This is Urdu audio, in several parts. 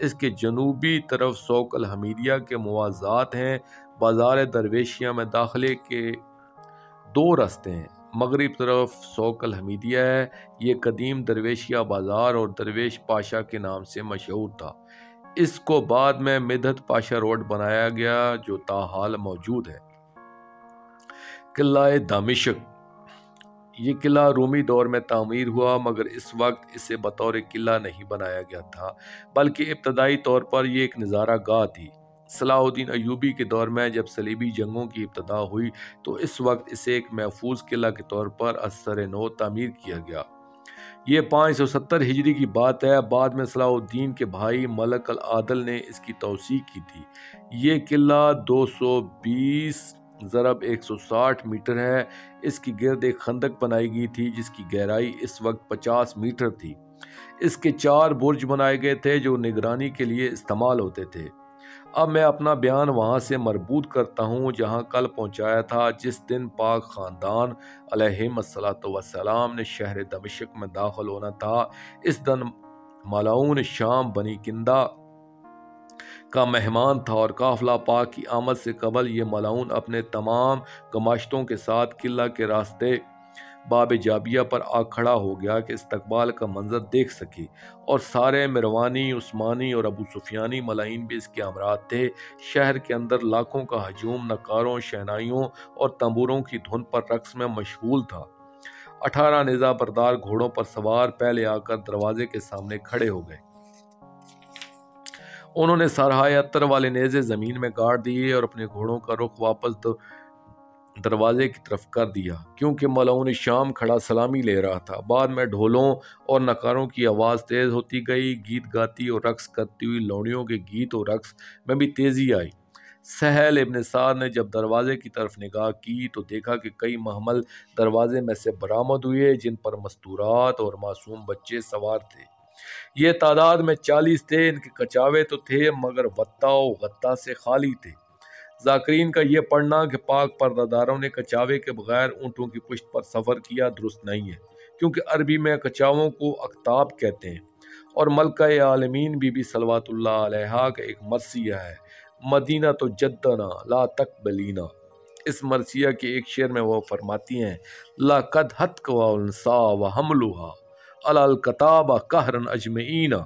اس کے جنوبی طرف سوق الحمیدیہ کے موازات ہیں۔ بازار درویشیہ میں داخلے کے 2 راستے ہیں۔ مغرب طرف سوق الحمیدیہ ہے، یہ قدیم درویشیہ بازار اور درویش پاشا کے نام سے مشہور تھا۔ اس کو بعد میں مدحت پاشا روڈ بنایا گیا جو تاحال موجود ہے۔ قلعہ دمشق، یہ قلعہ رومی دور میں تعمیر ہوا مگر اس وقت اسے بطور قلعہ نہیں بنایا گیا تھا بلکہ ابتدائی طور پر یہ ایک نظارہ گاہ تھی۔ صلاح الدین ایوبی کے دور میں جب صلیبی جنگوں کی ابتدا ہوئی تو اس وقت اسے ایک محفوظ قلعہ کے طور پر از سر نو تعمیر کیا گیا۔ یہ 570 ہجری کی بات ہے۔ بعد میں صلاح الدین کے بھائی ملک العادل نے اس کی توسیع کی تھی۔ یہ قلعہ 220x160 میٹر ہے۔ اس کی گرد ایک خندق بنائی گئی تھی جس کی گہرائی اس وقت 50 میٹر تھی۔ اس کے 4 برج بنائے گئے تھے جو نگرانی کے لیے استعمال ہوتے تھے۔ اب میں اپنا بیان وہاں سے مربوط کرتا ہوں جہاں کل پہنچایا تھا۔ جس دن پاک خاندان علیہم الصلاۃ والسلام نے شہر دمشق میں داخل ہونا تھا، اس دن ملعون شام بنی کندہ کا مہمان تھا اور قافلہ پاک کی آمد سے قبل یہ ملعون اپنے تمام گماشتوں کے ساتھ قلعہ کے راستے باب جابیہ پر آ کھڑا ہو گیا کہ استقبال کا منظر دیکھ سکے، اور سارے مروانی، عثمانی اور ابو سفیانی ملائین بھی اس کے ہمراہ تھے۔ شہر کے اندر لاکھوں کا ہجوم نقاروں، شہنائیوں اور تنبوروں کی دھن پر رقص میں مشغول تھا۔ 18 نیزہ بردار گھوڑوں پر سوار پہلے آ کر دروازے کے سامنے کھڑے ہو گئے۔ انہوں نے سرہائے عطر والے نیزے زمین میں گاڑ دیے اور اپنے گھوڑوں کا رخ واپس دروازے کی طرف کر دیا کیونکہ ملعون شام کھڑا سلامی لے رہا تھا۔ بعد میں ڈھولوں اور نقاروں کی آواز تیز ہوتی گئی، گیت گاتی اور رقص کرتی ہوئی لونڈیوں کے گیت اور رقص میں بھی تیزی آئی۔ سہل ابن سعد نے جب دروازے کی طرف نگاہ کی تو دیکھا کہ کئی محمل دروازے میں سے برآمد ہوئے جن پر مستورات اور معصوم بچے سوار تھے۔ یہ تعداد میں 40 تھے۔ ان کے کچاوے تو تھے مگر وطا و غطا سے خالی تھے۔ ذاکرین کا یہ پڑھنا کہ پاک پرداداروں نے کچاوے کے بغیر اونٹوں کی پشت پر سفر کیا درست نہیں ہے، کیونکہ عربی میں کچاووں کو اقطاب کہتے ہیں، اور ملکہ عالمین بی بی صلوات اللہ علیہا کا ایک مرثیہ ہے، مدینہ تو جدنا لا تقبلینا۔ اس مرثیہ کے ایک شعر میں وہ فرماتی ہیں لَقَدْ هَتْكَ وَالْنْسَا وَحَمْلُهَا عَلَى الْكَتَابَ قَهْرًا أَجْمَعِينَ۔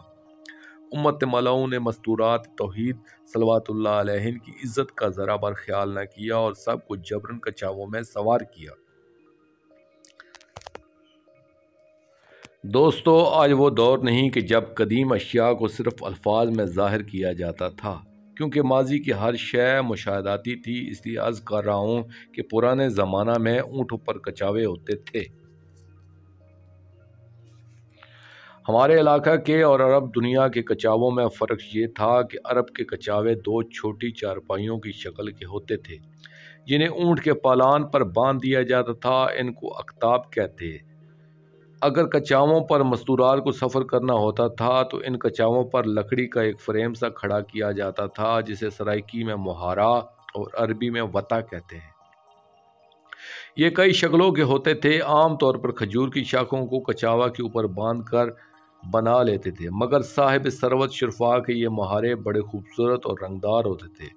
امت ملعون نے مستورات توحید صلوات اللہ علیہن کی عزت کا ذرا بر خیال نہ کیا اور سب کو جبرن کچاووں میں سوار کیا۔ دوستو، آج وہ دور نہیں کہ جب قدیم اشیاء کو صرف الفاظ میں ظاہر کیا جاتا تھا، کیونکہ ماضی کی ہر شے مشاہداتی تھی۔ اس لیے عرض کر رہا ہوں کہ پرانے زمانہ میں اونٹوں پر کچاوے ہوتے تھے۔ ہمارے علاقہ کے اور عرب دنیا کے کچاووں میں فرق یہ تھا کہ عرب کے کچاوے 2 چھوٹی چارپائیوں کی شکل کے ہوتے تھے جنہیں اونٹ کے پالان پر باندھ دیا جاتا تھا۔ ان کو اقطاب کہتے ہیں۔ اگر کچاووں پر مستورات کو سفر کرنا ہوتا تھا تو ان کچاووں پر لکڑی کا ایک فریم سا کھڑا کیا جاتا تھا جسے سرائکی میں محارہ اور عربی میں وطا کہتے ہیں۔ یہ کئی شکلوں کے ہوتے تھے۔ عام طور پر کھجور کی شاخوں کو کچاوا کے اوپر باندھ کر بنا لیتے تھے، مگر صاحب ثروت شرفا کے یہ محارے بڑے خوبصورت اور رنگدار ہوتے تھے۔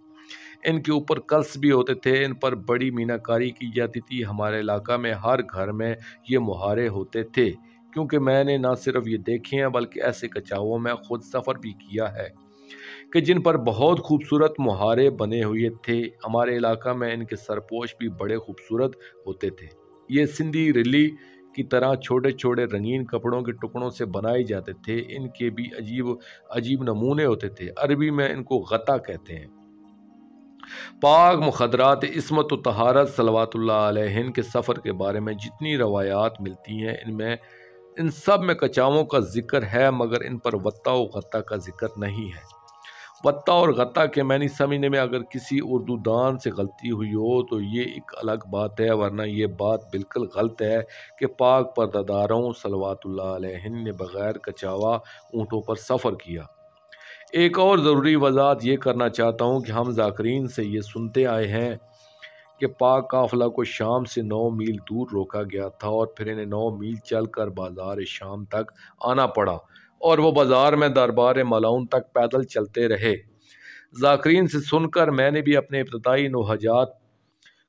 ان کے اوپر کلس بھی ہوتے تھے، ان پر بڑی میناکاری کی جاتی تھی۔ ہمارے علاقہ میں ہر گھر میں یہ محارے ہوتے تھے، کیونکہ میں نے نہ صرف یہ دیکھے ہیں بلکہ ایسے کچاووں میں خود سفر بھی کیا ہے کہ جن پر بہت خوبصورت محارے بنے ہوئے تھے۔ ہمارے علاقہ میں ان کے سرپوش بھی بڑے خوبصورت ہوتے تھے۔ یہ سندھی رلی کی طرح چھوٹے چھوٹے رنگین کپڑوں کے ٹکڑوں سے بنائے جاتے تھے۔ ان کے بھی عجیب نمونے ہوتے تھے۔ عربی میں ان کو غطا کہتے ہیں۔ پاک مخدرات عصمت و طہارت صلوات اللہ علیہن کے سفر کے بارے میں جتنی روایات ملتی ہیں ان سب میں کچاووں کا ذکر ہے، مگر ان پر وطا و غطا کا ذکر نہیں ہے۔ وطا اور غطا کے معنی سمجھنے میں اگر کسی اردو دان سے غلطی ہوئی ہو تو یہ ایک الگ بات ہے، ورنہ یہ بات بالکل غلط ہے کہ پاک پرداداروں صلوات اللہ علیہن نے بغیر کچاوا اونٹوں پر سفر کیا۔ ایک اور ضروری وضاحت یہ کرنا چاہتا ہوں کہ ہم ذاکرین سے یہ سنتے آئے ہیں کہ پاک قافلہ کو شام سے 9 میل دور روکا گیا تھا اور پھر انہیں 9 میل چل کر بازار شام تک آنا پڑا۔ اور وہ بازار میں دربار ملعون تک پیدل چلتے رہے۔ ذاکرین سے سن کر میں نے بھی اپنے ابتدائی نوحجات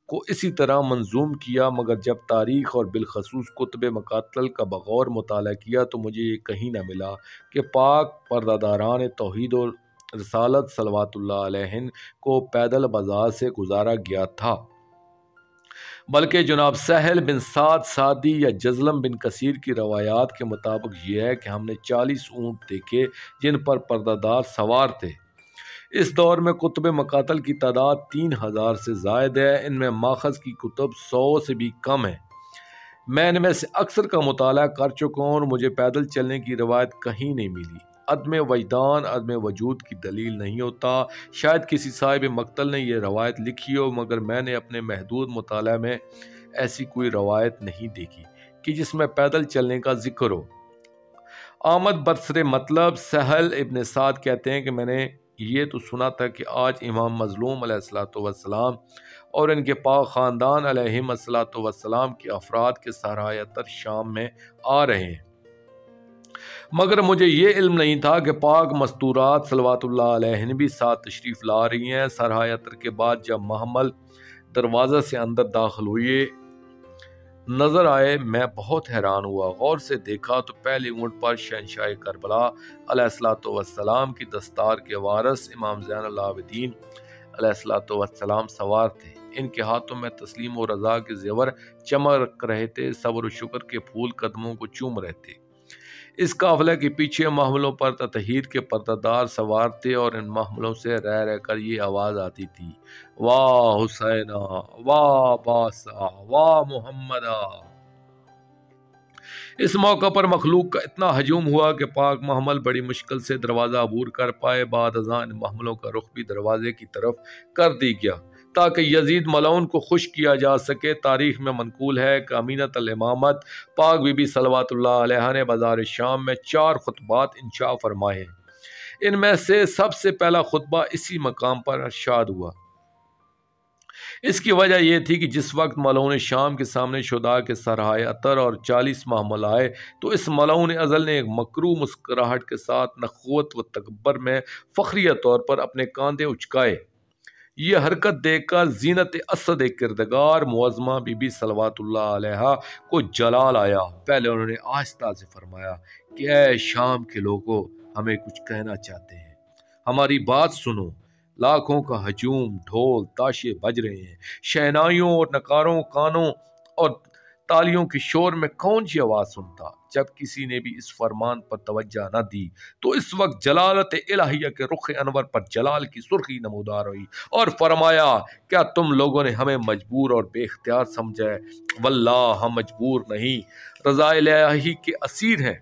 کو اسی طرح منظوم کیا، مگر جب تاریخ اور بالخصوص کتب مقاتل کا بغور مطالعہ کیا تو مجھے یہ کہیں نہ ملا کہ پاک پرداداران توحید و رسالت صلوات اللہ علیہ کو پیدل بازار سے گزارا گیا تھا، بلکہ جناب سہل بن سعد سعدی یا جزلم بن کثیر کی روایات کے مطابق یہ ہے کہ ہم نے 40 اونٹ دیکھے جن پر پردادار سوار تھے۔ اس دور میں کتب مقاتل کی تعداد 3000 سے زائد ہے، ان میں ماخذ کی کتب 100 سے بھی کم ہے۔ میں ان میں سے اکثر کا مطالعہ کر چکا ہوں اور مجھے پیدل چلنے کی روایت کہیں نہیں ملی۔ عدم وجدان عدم وجود کی دلیل نہیں ہوتا، شاید کسی صاحب مقتل نے یہ روایت لکھی ہو، مگر میں نے اپنے محدود مطالعہ میں ایسی کوئی روایت نہیں دیکھی کہ جس میں پیدل چلنے کا ذکر ہو۔ آمد برسر مطلب سہل ابن سعد کہتے ہیں کہ میں نے یہ تو سنا تھا کہ آج امام مظلوم علیہ السلام اور ان کے پاک خاندان علیہم السلام کے افراد کے صحرائے اطہر شام میں آ رہے ہیں، مگر مجھے یہ علم نہیں تھا کہ پاک مستورات صلوات اللہ علیہ بھی ساتھ تشریف لا رہی ہیں۔ صحرائے اطہر کے بعد جب محمل دروازہ سے اندر داخل ہوئے نظر آئے، میں بہت حیران ہوا۔ غور سے دیکھا تو پہلے اونٹ پر شہنشاہ کربلا علیہ السلام کی دستار کے وارث امام زین العابدین علیہ السلام سوار تھے۔ ان کے ہاتھوں میں تسلیم و رضا کے زیور چمک رہے تھے، صبر و شکر کے پھول قدموں کو چوم رہے تھے۔ اس قافلے کے پیچھے محملوں پر تطہیر کے پردادار سوار تھے اور ان محملوں سے رہ رہ کر یہ آواز آتی تھی، واہ حسینہ، واہ باسا، واہ محمدہ۔ اس موقع پر مخلوق کا اتنا ہجوم ہوا کہ پاک محمل بڑی مشکل سے دروازہ عبور کر پائے۔ بعد ازاں ان محملوں کا رخ بھی دروازے کی طرف کر دی گیا تاکہ یزید ملعون کو خوش کیا جا سکے۔ تاریخ میں منقول ہے کہ امینت الامامت پاک بی بی صلوات اللہ علیہ نے بازار شام میں 4 خطبات انشاء فرمائے ہیں۔ ان میں سے سب سے پہلا خطبہ اسی مقام پر ارشاد ہوا۔ اس کی وجہ یہ تھی کہ جس وقت ملعون شام کے سامنے شہداء کے صحرائے اطہر اور 40 محمل آئے تو اس ملعون ازل نے ایک مکروہ مسکراہٹ کے ساتھ نخوت و تکبر میں فخریہ طور پر اپنے کاندھے اچکائے۔ یہ حرکت دیکھ کر زینت اسد کردگار معظمہ بی بی صلوات اللہ علیہ کو جلال آیا۔ پہلے انہوں نے آہستہ سے فرمایا کہ اے شام کے لوگوں، ہمیں کچھ کہنا چاہتے ہیں، ہماری بات سنو۔ لاکھوں کا ہجوم، ڈھول تاشے بج رہے ہیں، شہنائیوں اور نکاروں کانوں اور تالیوں کے شور میں کون سی آواز سنتا؟ جب کسی نے بھی اس فرمان پر توجہ نہ دی تو اس وقت جلالت الہیہ کے رخ انور پر جلال کی سرخی نمودار ہوئی اور فرمایا، کیا تم لوگوں نے ہمیں مجبور اور بے اختیار سمجھا ہے؟ واللہ ہم مجبور نہیں، رضا الہی کے اسیر ہیں۔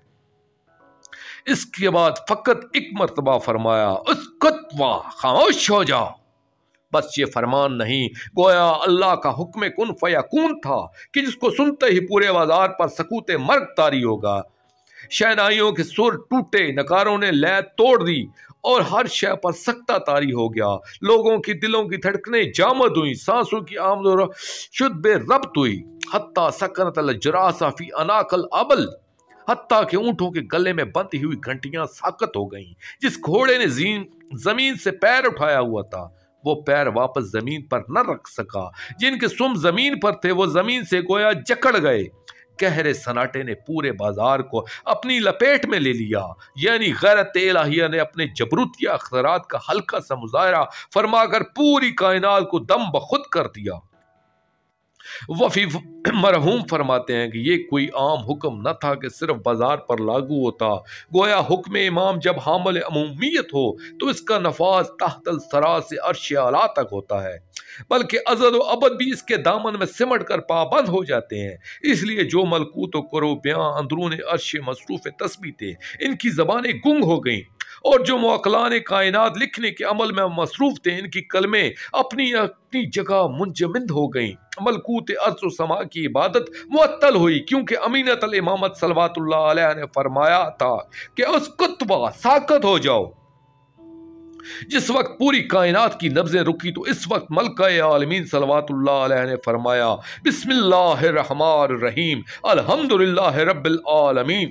اس کے بعد فقط ایک مرتبہ فرمایا، اسکت وا، خاموش ہو جاؤ۔ بس یہ فرمان نہیں، گویا اللہ کا حکم کن فیکون تھا کہ جس کو سنتے ہی پورے بازار پر سکوت مرگ طاری ہوگا۔ شہنائیوں کے سر ٹوٹے، نکاروں نے لے توڑ دی اور ہر شے پر سکتہ طاری ہو گیا۔ لوگوں کی دلوں کی دھڑکنیں جامد ہوئیں، سانسوں کی آمد و شد بے ربط ہوئی، حتیٰ سکنت الجراث فی عناق الابل، حتیٰ کہ اونٹوں کے گلے میں بندھی ہوئی گھنٹیاں ساکت ہو گئیں۔ جس گھوڑے نے زمین سے پیر اٹھایا ہوا تھا وہ پیر واپس زمین پر نہ رکھ سکا، جن کے سم زمین پر تھے وہ زمین سے گویا جکڑ گئے۔ گہرے سناٹے نے پورے بازار کو اپنی لپیٹ میں لے لیا، یعنی غیرت الہیہ نے اپنے جبروتیہ اختیارات کا ہلکا سا مظاہرہ فرما کر پوری کائنات کو دم بخود کر دیا۔ وفی مرحوم فرماتے ہیں کہ یہ کوئی عام حکم نہ تھا کہ صرف بازار پر لاگو ہوتا، گویا حکم امام جب حامل عمومیت ہو تو اس کا نفاذ تحت الثری سے عرش اعلیٰ تک ہوتا ہے، بلکہ ازل و ابد بھی اس کے دامن میں سمٹ کر پابند ہو جاتے ہیں۔ اس لیے جو ملکوت و کرو بیاں اندرون عرش مصروف تسبیح تھے، ان کی زبانیں گنگ ہو گئیں، اور جو معقلان کائنات لکھنے کے عمل میں مصروف تھے، ان کی کلمیں اپنی جگہ منجمد ہو گئیں۔ ملکوت ارض و سما کی عبادت معطل ہوئی، کیونکہ امینت الامامت صلوات اللہ علیہ نے فرمایا تھا کہ اس کتبہ ساکت ہو جاؤ۔ جس وقت پوری کائنات کی نبضیں رکی تو اس وقت ملکہ عالمین صلوات اللہ علیہ نے فرمایا، بسم اللہ الرحمن الرحیم، الحمدللہ رب العالمین،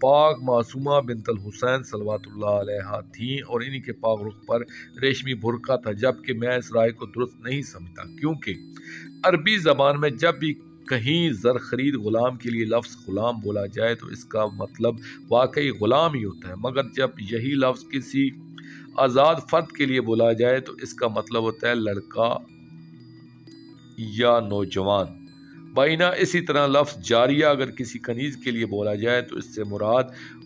پاک معصومہ بنت الحسین صلوات اللہ علیہ تھیں اور انہی کے پاک رخ پر ریشمی برقع تھا، جبکہ میں اس رائے کو درست نہیں سمجھتا، کیونکہ عربی زبان میں جب بھی کہیں زر خرید غلام کے لیے لفظ غلام بولا جائے تو اس کا مطلب واقعی غلام ہی ہوتا ہے، مگر جب یہی لفظ کسی آزاد فرد کے لیے بولا جائے تو اس کا مطلب ہوتا ہے لڑکا یا نوجوان۔ بائنا اسی طرح لفظ جاریہ اگر کسی کنیز کے لیے بولا جائے تو اس سے مراد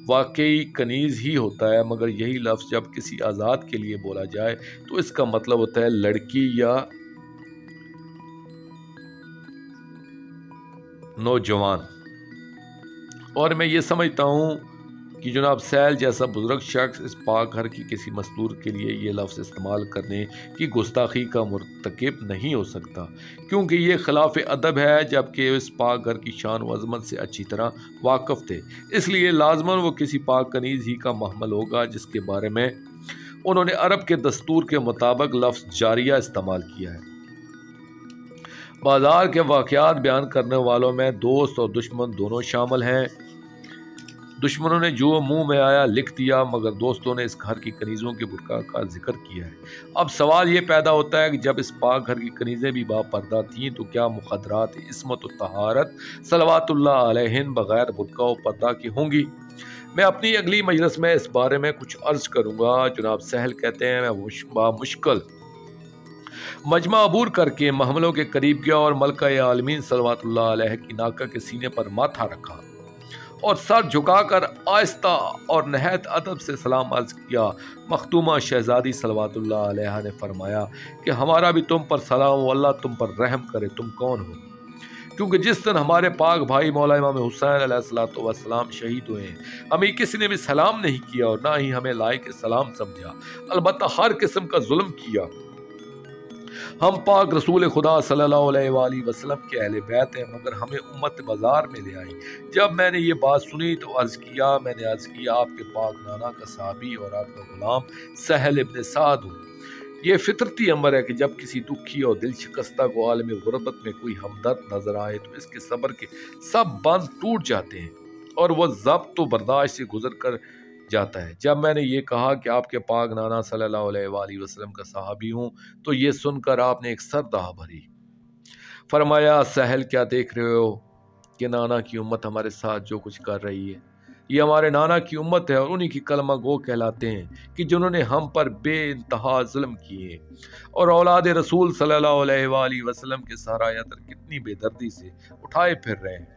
واقعی کنیز ہی ہوتا ہے، مگر یہی لفظ جب کسی آزاد کے لیے بولا جائے تو اس کا مطلب ہوتا ہے لڑکی یا نوجوان۔ اور میں یہ سمجھتا ہوں کہ جناب سہل جیسا بزرگ شخص اس پاک گھر کی کسی مستور کے لیے یہ لفظ استعمال کرنے کی گستاخی کا مرتکب نہیں ہو سکتا، کیونکہ یہ خلاف ادب ہے، جبکہ اس پاک گھر کی شان و عظمت سے اچھی طرح واقف تھے، اس لیے لازماً وہ کسی پاک کنیز ہی کا محمل ہوگا جس کے بارے میں انہوں نے عرب کے دستور کے مطابق لفظ جاریہ استعمال کیا ہے۔ بازار کے واقعات بیان کرنے والوں میں دوست اور دشمن دونوں شامل ہیں۔ دشمنوں نے جو منہ میں آیا لکھ دیا، مگر دوستوں نے اس گھر کی کنیزوں کے برقع کا ذکر کیا ہے۔ اب سوال یہ پیدا ہوتا ہے کہ جب اس پاک گھر کی کنیزیں بھی با پردہ تھیں تو کیا مخدرات عصمت و طہارت صلوات اللہ علیہن بغیر برقع و پردہ کی ہوں گی؟ میں اپنی اگلی مجلس میں اس بارے میں کچھ عرض کروں گا۔ جناب سہل کہتے ہیں میں مشکل مجمع عبور کر کے محملوں کے قریب گیا اور ملکہ عالمین صلوات اللہ علیہ کی ناکہ کے سینے پر ماتھا رکھا اور سر جھکا کر آہستہ اور نہایت ادب سے سلام عرض کیا۔ مختومہ شہزادی صلوات اللہ علیہ نے فرمایا کہ ہمارا بھی تم پر سلام و اللہ تم پر رحم کرے، تم کون ہو؟ کیونکہ جس دن ہمارے پاک بھائی مولا امام حسین علیہ السلام شہید ہوئے ہیں، ہمیں کسی نے بھی سلام نہیں کیا اور نہ ہی ہمیں لائق سلام سمجھا، البتہ ہر قسم کا ظلم کیا۔ ہم پاک رسول خدا صلی اللہ علیہ وآلہ وسلم کے اہل بیت ہیں، مگر ہمیں امت بازار میں لے آئی۔ جب میں نے یہ بات سنی تو میں نے عرض کیا آپ کے پاک نانا کا صحابی اور آپ کا غلام سہل ابن سعد ہوں۔ یہ فطرتی امر ہے کہ جب کسی دکھی اور دل شکستہ کو عالم غربت میں کوئی ہمدرد نظر آئے تو اس کے صبر کے سب بند ٹوٹ جاتے ہیں اور وہ ضبط و برداشت سے گزر کر جاتا ہے۔ جب میں نے یہ کہا کہ آپ کے پاک نانا صلی اللہ علیہ وآلہ وسلم کا صحابی ہوں تو یہ سن کر آپ نے ایک سرد آہ بھری۔ فرمایا سہل کیا دیکھ رہے ہو کہ نانا کی امت ہمارے ساتھ جو کچھ کر رہی ہے، یہ ہمارے نانا کی امت ہے اور انہی کی کلمہ گو کہلاتے ہیں کہ جنہوں نے ہم پر بے انتہا ظلم کیے اور اولاد رسول صلی اللہ علیہ وآلہ وسلم کے سہرائے عطر کتنی بے دردی سے اٹھائے پھر رہے ہیں۔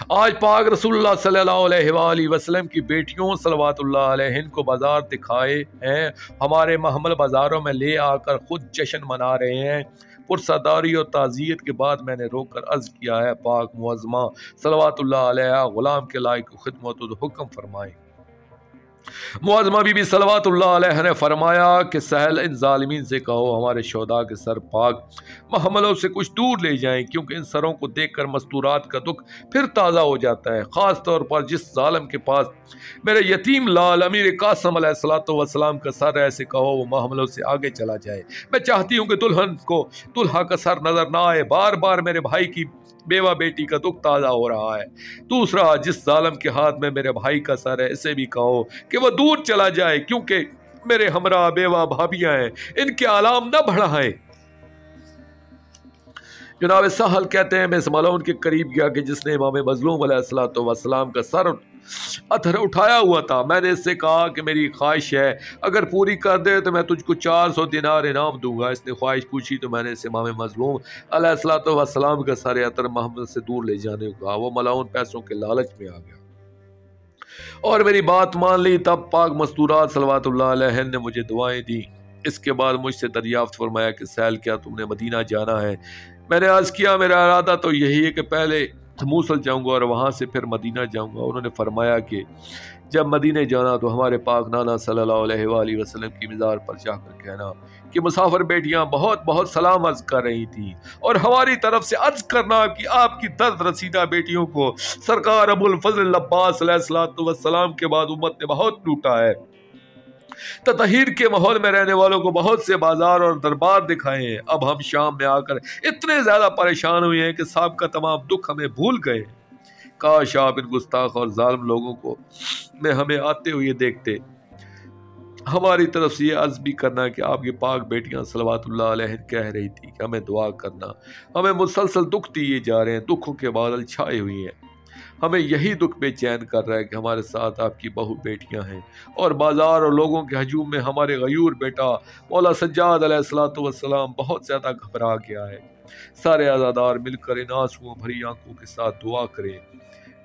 آج پاک رسول اللہ صلی اللہ علیہ وآلہ وسلم کی بیٹیوں صلوات اللہ علیہن کو بازار دکھائے ہیں، ہمارے محمل بازاروں میں لے آ کر خود جشن منا رہے ہیں۔ پرساداری اور تعزیت کے بعد میں نے روک کر عرض کیا ہے پاک معظمہ صلوات اللہ علیہ غلام کے لائق خدمت و حکم فرمائیں۔ معظمہ بی بی صلوات اللہ علیہ نے فرمایا کہ سہل ان ظالمین سے کہو ہمارے شہداء کے سر پاک محملوں سے کچھ دور لے جائیں، کیونکہ ان سروں کو دیکھ کر مستورات کا دکھ پھر تازہ ہو جاتا ہے، خاص طور پر جس ظالم کے پاس میرے یتیم لال امیر قاسم علیہ السلام کا سر ہے، ایسے کہو وہ محملوں سے آگے چلا جائے۔ میں چاہتی ہوں کہ دلہن کو دلہا کا سر نظر نہ آئے، بار بار میرے بھائی کی بیوہ بیٹی کا دکھ تازہ ہو رہا ہے۔ دوسرا، جس ظالم کے ہاتھ میں میرے بھائی کا سر ہے اسے بھی کہو کہ وہ دور چلا جائے، کیونکہ میرے ہمراہ بیوہ بھابیاں ہیں، ان کے آلام نہ بڑھائیں۔ جناب سہل کہتے ہیں میں اس ملعون کے قریب گیا کہ جس نے امام مظلوم علیہ السلام کا سر اتھر اٹھایا ہوا تھا۔ میں نے اس سے کہا کہ میری خواہش ہے اگر پوری کر دے تو میں تجھ کو 400 دینار انعام دوں گا۔ اس نے خواہش پوچھی تو میں نے اس امام مظلوم علیہ السلام کا سر اتھر محمد سے دور لے جانے کو کہا۔ وہ ملعون پیسوں کے لالچ میں آ گیا اور میری بات مان لی۔ تب پاک مستورات صلوات اللہ علیہ نے مجھے دعائیں دی۔ اس کے بعد مجھ سے دریافت فرمایا کہ سہل کیا تم نے مدینہ جانا ہے؟ میں نے عرض کیا میرا ارادہ تو یہی ہے کہ پہلے موصل جاؤں گا اور وہاں سے پھر مدینہ جاؤں گا۔ انہوں نے فرمایا کہ جب مدینہ جانا تو ہمارے پاک نانا صلی اللہ علیہ وآلہ وسلم کی مزار پر جا کر کہنا کہ مسافر بیٹیاں بہت بہت سلام عرض کر رہی تھیں اور ہماری طرف سے عرض کرنا کہ آپ کی درد رسیدہ بیٹیوں کو سرکار ابو الفضل عباس علیہ السلام کے بعد امت نے بہت لوٹا ہے۔ تطہیر کے ماحول میں رہنے والوں کو بہت سے بازار اور دربار دکھائے ہیں۔ اب ہم شام میں آ کر اتنے زیادہ پریشان ہوئے ہیں کہ سابقہ تمام دکھ ہمیں بھول گئے۔ کاش آپ ان گستاخ اور ظالم لوگوں کو میں ہمیں آتے ہوئے دیکھتے۔ ہماری طرف سے یہ عزم بھی کرنا کہ آپ کی پاک بیٹیاں صلوات اللہ علیہ کہہ رہی تھی کہ ہمیں دعا کرنا۔ ہمیں مسلسل دکھ دیے جا رہے ہیں، دکھوں کے بادل چھائے ہوئے ہیں۔ ہمیں یہی دکھ بے چین کر رہا ہے کہ ہمارے ساتھ آپ کی بہو بیٹیاں ہیں، اور بازار اور لوگوں کے ہجوم میں ہمارے غیور بیٹا مولا سجاد علیہ الصلوۃ والسلام بہت زیادہ گھبرا گیا ہے۔ سارے عزادار مل کر ان آنسوؤں بھری آنکھوں کے ساتھ دعا کریں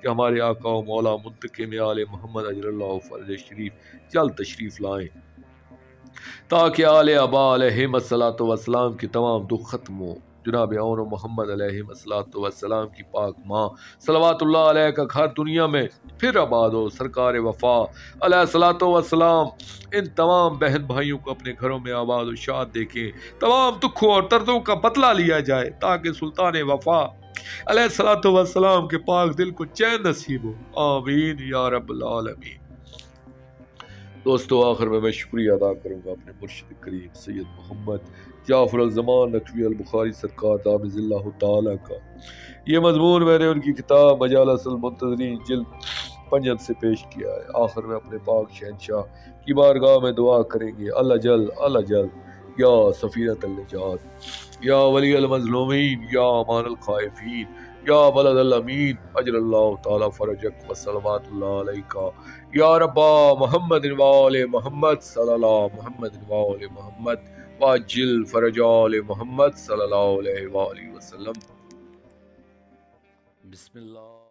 کہ ہمارے آقا و مولا منتقم آل محمد اجل اللہ فرج شریف جلد تشریف لائیں، تاکہ آل ابا علیہم الصلوۃ والسلام کی تمام دکھ ختم ہو۔ جناب اون محمد علیہ الصلوۃ والسلام کی پاک ماں صلوات اللہ علیہ کا گھر دنیا میں پھر آباد ہو۔ سرکار وفا علیہ الصلوۃ والسلام ان تمام بہن بھائیوں کو اپنے گھروں میں آباد و شاد دیکھیں، تمام دکھوں اور دردوں کا بدلہ لیا جائے، تاکہ سلطان وفا علیہ الصلوۃ والسلام کے پاک دل کو چین نصیب ہو۔ آمین یا رب العالمین۔ دوستو، آخر میں شکریہ ادا کروں گا اپنے مرشد کریم سید محمد جعفر الزمان نقوی البخاری سرکار دامز اللہ تعالیٰ کا۔ یہ مضمون میں نے ان کی کتاب مجالس المنتظرین جلد 5 سے پیش کیا ہے۔ آخر میں اپنے پاک شہنشاہ کی بارگاہ میں دعا کریں گے، اللہ جل یا سفینۃ النجات، یا ولی المظلومین، یا امان الخائفین، یا بلد الامین، اجل اللہ تعالی فرجک وصلوات اللہ علیکہ یا ربا محمد وآل محمد صلی اللہ محمد وآل محمد واجل فرج آل محمد صلی اللہ علیہ وآلہ وسلم۔ بسم اللہ۔